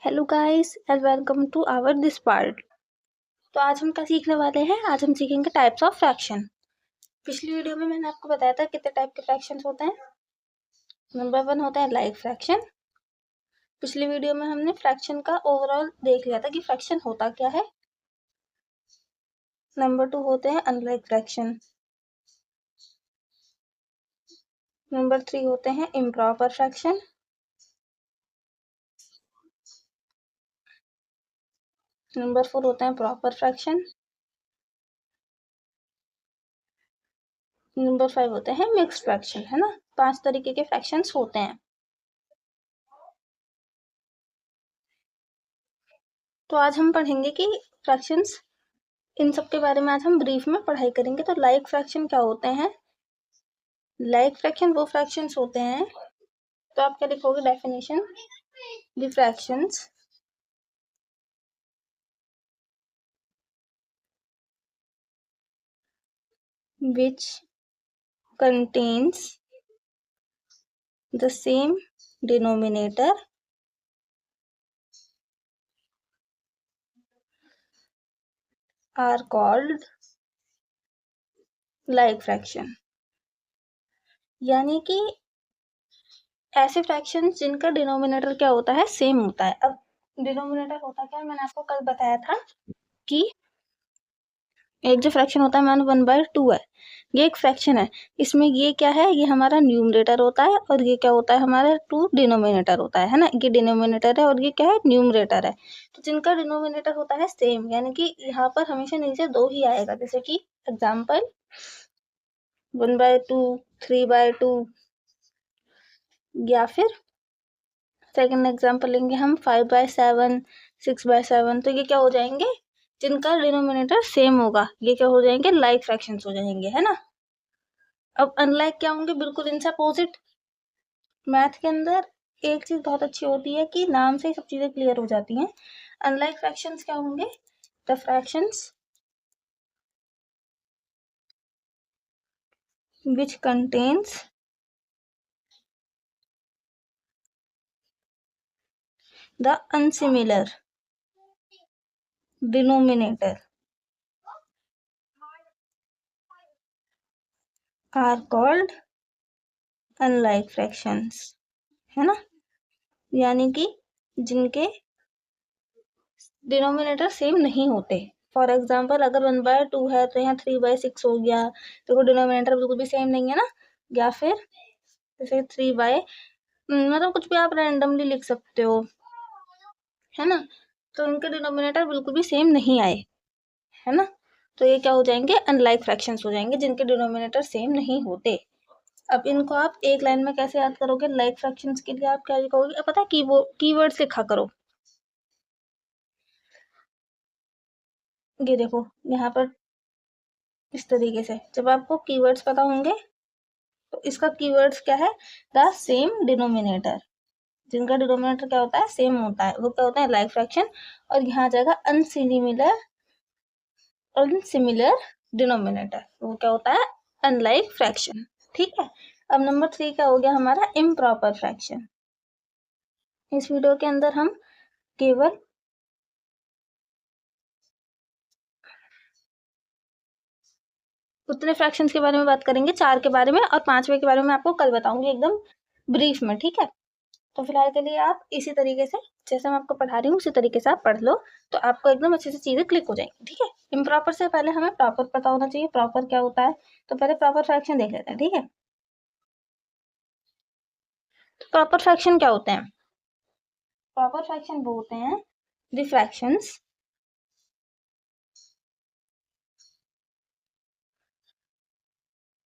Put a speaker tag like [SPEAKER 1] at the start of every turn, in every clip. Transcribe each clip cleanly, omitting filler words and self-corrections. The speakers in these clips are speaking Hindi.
[SPEAKER 1] Hello guys and welcome to our this part. तो आज हम क्या सीखने वाले हैं। आज हम सीखेंगे टाइप्स ऑफ फ्रैक्शन। पिछली वीडियो में मैंने आपको बताया था कितने टाइप के फ्रैक्शंस होते हैं। नंबर 1 होता है लाइक फ्रैक्शन। पिछली वीडियो में हमने फ्रैक्शन का ओवरऑल देख लिया था कि फ्रैक्शन होता क्या है। नंबर 2 होते हैं अनलाइक फ्रैक्शन। नंबर 3 होते हैं इम्प्रॉपर फ्रैक्शन। नंबर 4 होते हैं प्रॉपर फ्रैक्शन। नंबर 5 होते हैं मिक्स्ड फ्रैक्शन, है ना। 5 तरीके के फ्रैक्शंस होते हैं। तो आज हम पढ़ेंगे कि फ्रैक्शंस, इन सब के बारे में आज हम ब्रीफ में पढ़ाई करेंगे। तो लाइक फ्रैक्शन क्या होते हैं। लाइक फ्रैक्शन वो फ्रैक्शंस होते हैं, तो आप क्या लिखोगे definition, the fractions which contains the same denominator are called like fraction। यानी कि ऐसे फ्रैक्शंस जिनका डिनोमिनेटर क्या होता है, सेम होता है। अब डिनोमिनेटर होता क्या है, मैंने आपको कल बताया था कि एक जो फ्रैक्शन होता है मान 1/2 है, ये एक फ्रैक्शन है। इसमें ये क्या है, ये हमारा न्यूमरेटर होता है और ये क्या होता है, हमारा 2 डिनोमिनेटर होता है ना। ये डिनोमिनेटर है और ये क्या है, न्यूमरेटर है। तो जिनका डिनोमिनेटर होता है सेम, यानी कि यहाँ पर हमेशा नीचे 2 ही आएगा। जैसे कि एग्जाम्पल 1/2, 3/2, या फिर सेकंड एग्जाम्पल लेंगे हम 5/7, 6/7। तो ये क्या हो जाएंगे, जिनका डिनोमिनेटर सेम होगा, ये क्या हो जाएंगे, लाइक फ्रैक्शंस हो जाएंगे, है ना। अब अनलाइक क्या होंगे, बिल्कुल इनसे अपोजिट। मैथ के अंदर एक चीज बहुत अच्छी होती है कि नाम से ही सब चीजें क्लियर हो जाती हैं। अनलाइक फ्रैक्शंस क्या होंगे, the fractions which contains the unsimilar denominator are called unlike fractions, है ना। यानी कि जिनके डिनोमिनेटर सेम नहीं होते। फॉर एग्जाम्पल अगर 1/2 है तो यहाँ 3/6 हो गया, तो डिनोमिनेटर बिल्कुल भी सेम नहीं है ना। या फिर जैसे 3 मतलब कुछ भी आप रैंडमली लिख सकते हो, है ना। तो उनके डिनोमिनेटर बिल्कुल भी सेम नहीं आए, है ना। तो ये क्या हो जाएंगे, अनलाइक फ्रैक्शंस हो जाएंगे, जिनके डिनोमिनेटर सेम नहीं होते। अब इनको आप एक लाइन में कैसे याद करोगे, लाइक फ्रैक्शंस के लिए आप क्या लिखोगे, अब पता है कीवर्ड्स लिखा करो। ये देखो यहाँ पर इस तरीके से, जब आपको कीवर्ड्स पता होंगे तो इसका कीवर्ड्स क्या है, द सेम डिनोमिनेटर। जिनका डिनोमिनेटर क्या होता है, सेम होता है, वो क्या होता है, लाइक फ्रैक्शन। और यहाँ आ जाएगा अनसिमिलर डिनोमिनेटर, वो क्या होता है, अनलाइक फ्रैक्शन। ठीक है। अब नंबर 3 क्या हो गया हमारा, इम्प्रॉपर फ्रैक्शन। इस वीडियो के अंदर हम केवल उतने फ्रैक्शंस के बारे में बात करेंगे, 4 के बारे में, और 5वें के बारे में आपको कल बताऊंगी एकदम ब्रीफ में, ठीक है। तो फिलहाल के लिए आप इसी तरीके से, जैसे मैं आपको पढ़ा रही हूँ उसी तरीके से आप पढ़ लो, तो आपको एकदम अच्छे से चीजें क्लिक हो जाएंगी, ठीक है। इम्प्रॉपर से पहले हमें प्रॉपर पता होना चाहिए, प्रॉपर क्या होता है। तो पहले प्रॉपर फ्रैक्शन देख लेते हैं, ठीक है। तो प्रॉपर फ्रैक्शन क्या होते हैं, प्रॉपर फ्रैक्शन वो होते हैं the fractions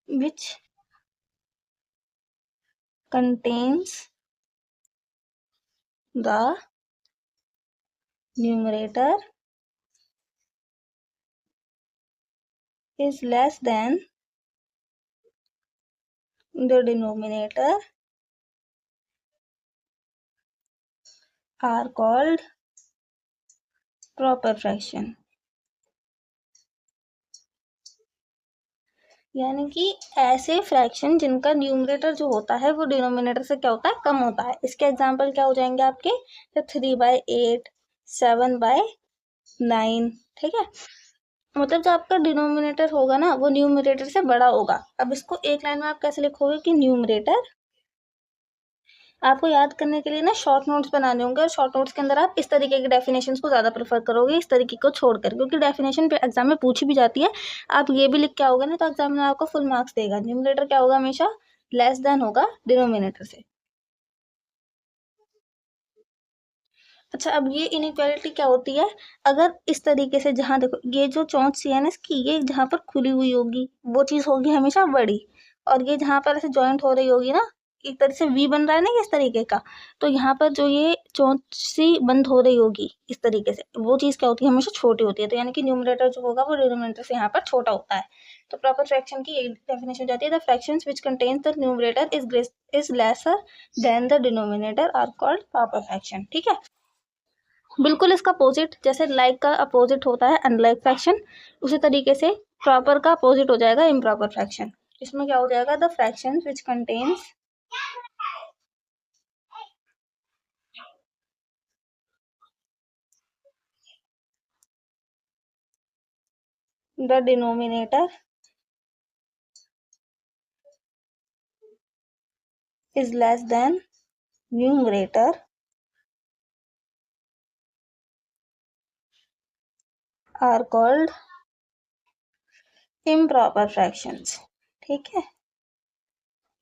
[SPEAKER 1] which contains the numerator is less than the denominator are called proper fraction। यानी कि ऐसे फ्रैक्शन जिनका न्यूमरेटर जो होता है वो डिनोमिनेटर से क्या होता है, कम होता है। इसके एग्जाम्पल क्या हो जाएंगे आपके, तो 3/8, 7/9, ठीक है। मतलब जो आपका डिनोमिनेटर होगा ना वो न्यूमरेटर से बड़ा होगा। अब इसको एक लाइन में आप कैसे लिखोगे कि न्यूमरेटर, आपको याद करने के लिए ना शॉर्ट नोट्स बनाने होंगे, और शॉर्ट नोट्स के अंदर आप इस तरीके के डेफिनेशंस को ज़्यादा प्रेफर करोगे इस तरीके को छोड़कर, क्योंकि डेफिनेशन पे एग्जाम में पूछी भी जाती है। आप ये भी लिख के आओगे ना तो एग्जाम में आपको फुल मार्क्स देगा। न्यूमरेटर क्या होगा, हमेशा लेस देन होगा डिनोमिनेटर से। अच्छा, अब ये इनइक्वालिटी क्या होती है, अगर इस तरीके से, जहाँ देखो ये जो चौंच सी है ना इसकी, ये जहाँ पर खुली हुई होगी वो चीज़ होगी हमेशा बड़ी, और ये जहाँ पर ऐसे जॉइंट हो रही होगी ना, एक तरह से वी बन रहा है ना इस तरीके का, तो यहाँ पर जो ये चौंच सी बंद हो रही होगी इस तरीके से, वो चीज़ क्या होती है, हमेशा छोटी होती है। तो यानी कि न्यूमरेटर जो होगा वो डिनोमिनेटर से यहाँ पर छोटा होता है। तो प्रॉपर फ्रैक्शन की एक डेफिनेशन हो जाती है, the fractions which contains the numerator is lesser than the denominator are called proper fraction, ठीक है। बिल्कुल इसका अपोजिट, जैसे लाइक का अपोजिट होता है अनलाइक फ्रैक्शन, उसी तरीके से प्रॉपर का अपोजिट हो जाएगा इम्प्रॉपर फ्रैक्शन। इसमें क्या हो जाएगा, the fraction which contains the denominator is less than numerator are called improper fractions, ठीक है।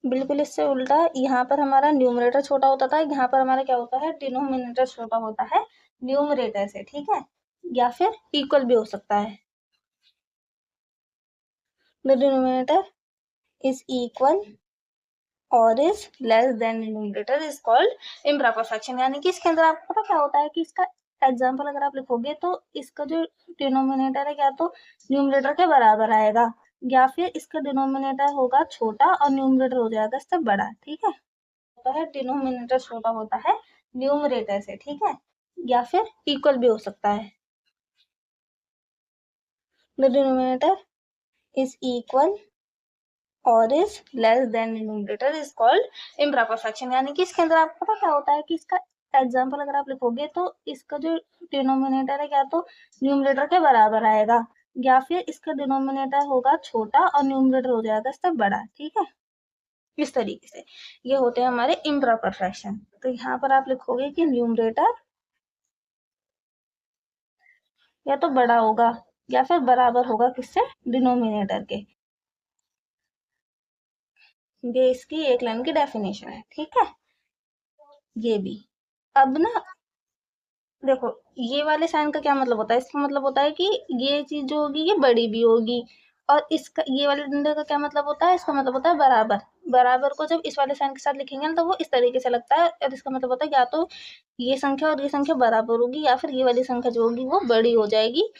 [SPEAKER 1] बिल्कुल इससे उल्टा, यहाँ पर हमारा न्यूमरेटर छोटा होता था, यहाँ पर हमारा क्या होता है, डिनोमिनेटर छोटा होता है न्यूमरेटर से, ठीक है। या फिर इक्वल भी हो सकता है, द डिनोमिनेटर इज इक्वल और is less than numerator is called improper fraction. यानी कि इसके अंदर आपको पता क्या होता है कि इसका एग्जाम्पल अगर आप लिखोगे तो इसका जो डिनोमिनेटर है क्या तो न्यूमरेटर के बराबर आएगा, या फिर इसका डिनोमिनेटर होगा छोटा और न्यूमरेटर हो जाएगा इससे बड़ा, ठीक है। होता है डिनोमिनेटर छोटा होता है न्यूमरेटर से, ठीक है, या फिर इक्वल भी हो सकता है। द डिनोमिनेटर इज इक्वल और is less than numerator is called improper fraction. यानी कि इसके अंदर आपको पता क्या होता है कि इसका एग्जाम्पल अगर आप लिखोगे तो इसका जो डिनोमिनेटर है क्या तो न्यूमरेटर के बराबर आएगा, या फिर इसका डिनोमिनेटर होगा छोटा और न्यूमरेटर हो जाएगा इससे बड़ा, ठीक है। इस तरीके से ये होते हैं हमारे इम्प्रॉपर फ्रैक्शन। तो यहाँ पर आप लिखोगे कि न्यूमरेटर या तो बड़ा होगा या फिर बराबर होगा किससे, डिनोमिनेटर के। ये इसकी एक लाइन की डेफिनेशन है, ठीक है। ये भी, अब ना देखो, ये वाले साइन का क्या मतलब होता है, इसका मतलब होता है कि ये चीज जो होगी ये बड़ी भी होगी, और इसका ये वाले डंडे का क्या मतलब होता है, इसका मतलब होता है बराबर। बराबर को जब इस वाले साइन के साथ लिखेंगे ना तो वो इस तरीके से लगता है, और इसका मतलब होता है या तो ये संख्या और ये संख्या बराबर होगी, या फिर ये वाली संख्या जो होगी वो बड़ी हो जाएगी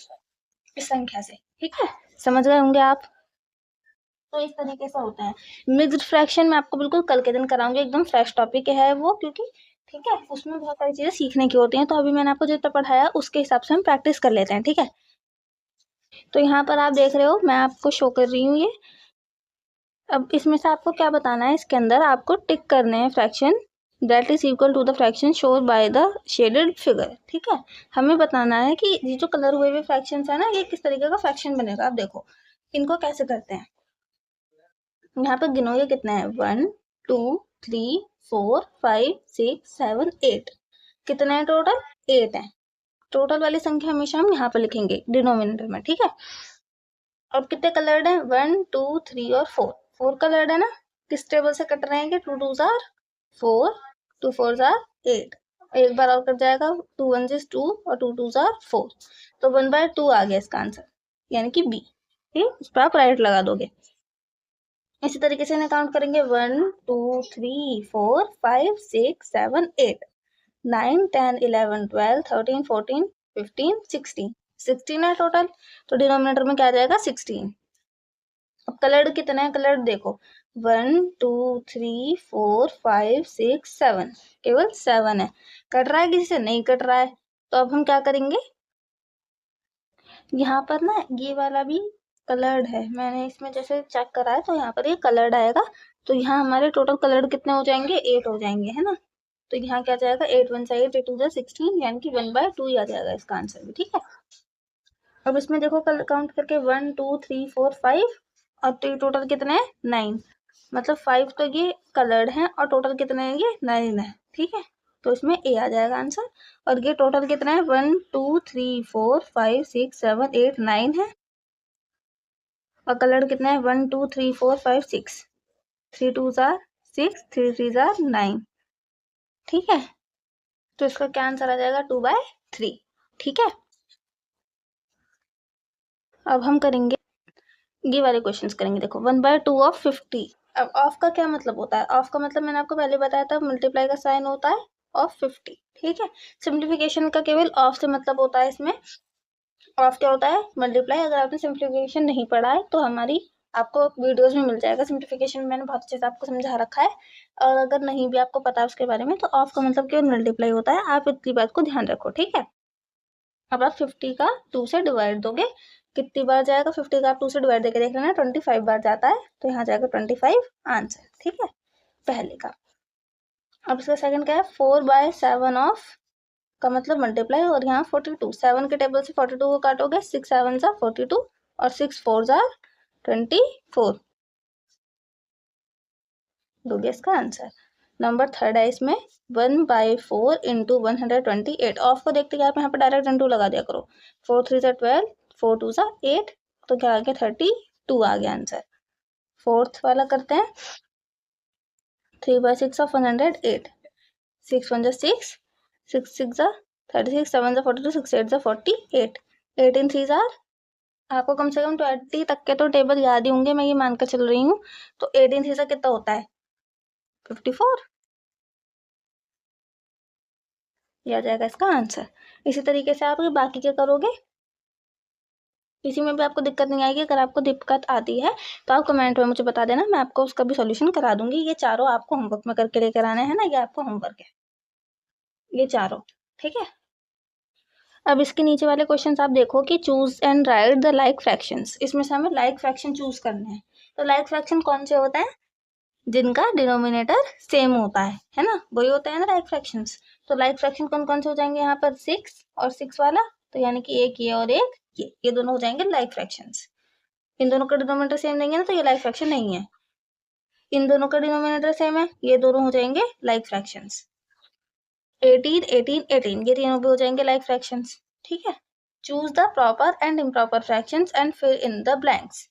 [SPEAKER 1] इस संख्या से, ठीक है। समझ गए होंगे आप। तो इस तरीके से होता है। मिक्स्ड फ्रैक्शन में आपको बिल्कुल कल के दिन कराऊंगी, एकदम फ्रेश टॉपिक है वो, क्योंकि ठीक है उसमें बहुत सारी चीजें सीखने की होती हैं। तो अभी मैंने आपको जितना पढ़ाया उसके हिसाब से हम प्रैक्टिस कर लेते हैं, ठीक है। तो यहाँ पर आप देख रहे हो मैं आपको शो कर रही हूँ ये। अब इसमें से आपको क्या बताना है, इसके अंदर आपको टिक करने हैं fraction that is equal to the fraction showed by the shaded figure, ठीक है। हमें बताना है कि ये जो कलर हुए हुए फ्रैक्शन है ना ये किस तरीके का फ्रैक्शन बनेगा। आप देखो इनको कैसे करते हैं, यहाँ पे गिनोगे कितना है, 1 2 3 4 5 6 7 8, कितना है टोटल, 8 है। टोटल वाली संख्या हमेशा हम यहाँ पे लिखेंगे डिनोमिनेटर में, ठीक है। अब कितने कलर्ड है, 1 2 3 और 4, 4 कलर्ड है ना। किस टेबल से कट रहे हैं, 2 2 जार 4, 2 4 जार 8, एक बार और कट जाएगा, 2 1 जिस 2 और 2 2 जार 4, तो 1/2 आ गया इसका आंसर, यानी कि बी, ठीक। इस पर आप राइट लगा दोगे। इसी तरीके से काउंट करेंगे, 1 2 3 4 5 6 7 8 9 10 11 12 13 14 15 16, 16 है टोटल। तो डिनोमिनेटर में क्या आ जाएगा, 16। अब कलर्ड कितना है, कलर्ड देखो 1 2 3 4 5 6 7, केवल 7 है। कट रहा है किसी से, नहीं कट रहा है। तो अब हम क्या करेंगे, यहाँ पर ना ये वाला भी कलर्ड है, मैंने इसमें जैसे चेक करा है तो यहाँ पर ये कलर्ड आएगा। तो यहाँ हमारे टोटल कलर्ड कितने हो जाएंगे, 8 हो जाएंगे, है ना। तो यहाँ क्या जाएगा, 8 1 8 8 2 16, यानी कि 1/2 ही आ जाएगा इसका आंसर भी, ठीक है। अब इसमें देखो कल काउंट करके 1 2 3 4 5 और तो ये टोटल कितने हैं, 9, मतलब 5 तो ये कलर्ड हैं और टोटल कितने हैं, ये 9 है, ठीक है। तो इसमें ए आ जाएगा आंसर। और ये टोटल कितना है, 1 2 3 4 5 6 7 8 9 है। और कलर्ड कितना है, 1 2 3 4 5 6, 3 2s are 6, 3 3s are 9, ठीक है। तो इसका क्या आंसर आ जाएगा, 2/3, ठीक है। अब हम करेंगे ये वाले क्वेश्चंस करेंगे। देखो 1/2 ऑफ 50। अब ऑफ का क्या मतलब होता है, ऑफ का मतलब मैंने आपको पहले बताया था, मल्टीप्लाई का साइन होता है ऑफ 50, ठीक है। सिंप्लीफिकेशन का केवल ऑफ से मतलब होता है इसमें। ऑफ क्या होता है, मल्टीप्लाई। अगर आपने सिंप्लीफिकेशन नहीं पढ़ा है तो हमारी आपको वीडियोस में मिल जाएगा, सिंप्लीफिकेशन मैंने बहुत अच्छे से आपको समझा रखा है। और अगर नहीं भी आपको पता उसके बारे में, तो ऑफ का मतलब केवल मल्टीप्लाई होता है, आप इतनी बात को ध्यान रखो, ठीक है। अब आप 50 का 2 से डिवाइड दोगे, कितनी बार जाएगा, 50 का आप 2 से डिवाइड देके देख लेना, 25 बार जाता है, तो यहाँ जाएगा 25 आंसर, ठीक है, पहले का। अब इसका सेकंड क्या है, 4/7 ऑफ का मतलब मल्टीप्लाई, और यहाँ 42, 7 के टेबल से 42 को काटोगे, 6 7 जा 42 और 6 4 जा 24, दोगे इसका आंसर। नंबर थर्ड है इसमें 1/4 इंटू 128। ऑफ को देखते आप यहाँ पर डायरेक्ट इंटू लगा दिया करो, 4 3 जा 12, 4 2 जा 8, तो क्या आ गया, 32 आ गया आंसर। फोर्थ वाला करते हैं, 3/6 ऑफ 108, 6 1 जा 6, 6 6 जा 36, 7 जा 42, 6 8 जा 48, 18 3 जा, आपको कम से कम 20 तक के तो टेबल याद ही होंगे, मैं ये मानकर चल रही हूँ। तो 18 3 जा कितना होता है, 54, ये आ जाएगा इसका आंसर। इसी तरीके से आप बाकी क्या करोगे, इसी में भी आपको दिक्कत नहीं आएगी। अगर आपको दिक्कत आती है तो आप कमेंट में मुझे बता देना, मैं आपको उसका भी सॉल्यूशन करा दूंगी। ये चारों आपको होमवर्क में करके लेकर आने हैं ना, ये आपको होमवर्क है, ये चारों, ठीक है। अब इसके नीचे वाले क्वेश्चंस आप देखो कि choose and right the like fractions. इसमें से हमें लाइक फ्रैक्शन चूज करने हैं। तो लाइक फ्रैक्शन कौन से होते हैं, जिनका डिनोमिनेटर सेम होता है ना, वही होता है ना लाइक फ्रैक्शंस। तो लाइक फ्रैक्शन कौन कौन से हो जाएंगे यहाँ पर, 6 और 6 वाला, तो यानी कि एक ये और एक ये दोनों हो जाएंगे लाइक फ्रैक्शंस। इन दोनों का डिनोमिनेटर सेम नहीं है ना, तो ये लाइक फ्रैक्शन नहीं है। इन दोनों का डिनोमिनेटर सेम है, ये दोनों हो जाएंगे लाइक फ्रैक्शंस। 18 18 18 ये तीनों भी हो जाएंगे लाइक फ्रैक्शंस, ठीक है। Choose the proper and improper fractions and fill in the blanks.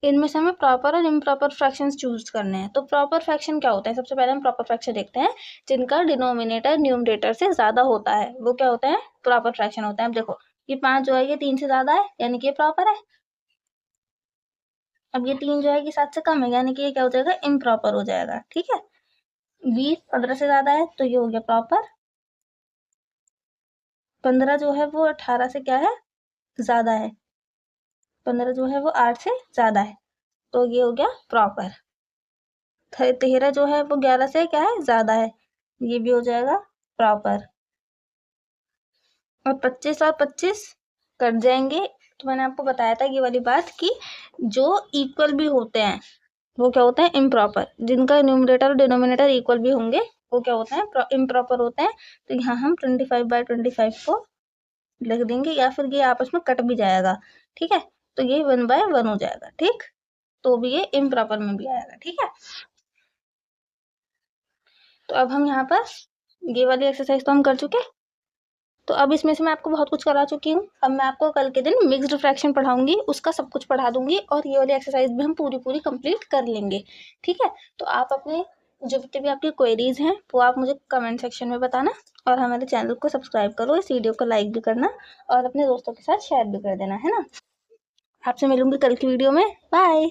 [SPEAKER 1] इनमें से हमें प्रॉपर और इम्प्रॉपर फ्रैक्शंस चूज करने हैं। तो प्रॉपर फ्रैक्शन क्या होता है, सबसे पहले हम प्रॉपर फ्रैक्शन देखते हैं, जिनका डिनोमिनेटर न्यूमरेटर से ज्यादा होता है, वो क्या होता है, प्रॉपर फ्रैक्शन होता है। अब देखो ये 5 जो है ये 3 से ज्यादा है, यानी कि ये प्रॉपर है। अब ये 3 जो है ये 7 से कम है, यानी कि ये क्या हो जाएगा, इम्प्रॉपर हो जाएगा, ठीक है। 20 15 से ज्यादा है, तो ये हो गया प्रॉपर। 15 जो है वो 18 से क्या है, ज्यादा है। 15 जो है वो 8 से ज्यादा है, तो ये हो गया प्रॉपर। 13 जो है वो 11 से क्या है, ज्यादा है, ये भी हो जाएगा प्रॉपर। और 25 और 25 कट जाएंगे। तो मैंने आपको बताया था ये वाली बात कि जो इक्वल भी होते हैं वो क्या होते हैं, इम्प्रॉपर। जिनका न्यूमरेटर और डिनोमिनेटर इक्वल भी होंगे वो क्या होते हैं, इम्प्रॉपर होते हैं। तो यहाँ हम 25/25 को लिख देंगे, या फिर ये आपस में कट भी जाएगा, ठीक है। तो ये 1/1 हो जाएगा, ठीक। तो भी ये इम्प्रॉपर में भी आएगा, ठीक है। तो अब हम यहाँ पर ये वाली एक्सरसाइज तो हम कर चुके। तो अब इसमें से मैं आपको बहुत कुछ करा चुकी हूँ। अब मैं आपको कल के दिन मिक्स्ड फ्रैक्शन पढ़ाऊंगी, उसका सब कुछ पढ़ा दूंगी, और ये वाली एक्सरसाइज भी हम पूरी कंप्लीट कर लेंगे, ठीक है। तो आप अपने जो भी आपकी क्वेरीज हैं वो आप मुझे कमेंट सेक्शन में बताना, और हमारे चैनल को सब्सक्राइब करो, इस वीडियो को लाइक भी करना, और अपने दोस्तों के साथ शेयर भी कर देना, है ना। आपसे मिलूंगी कल की वीडियो में, बाय।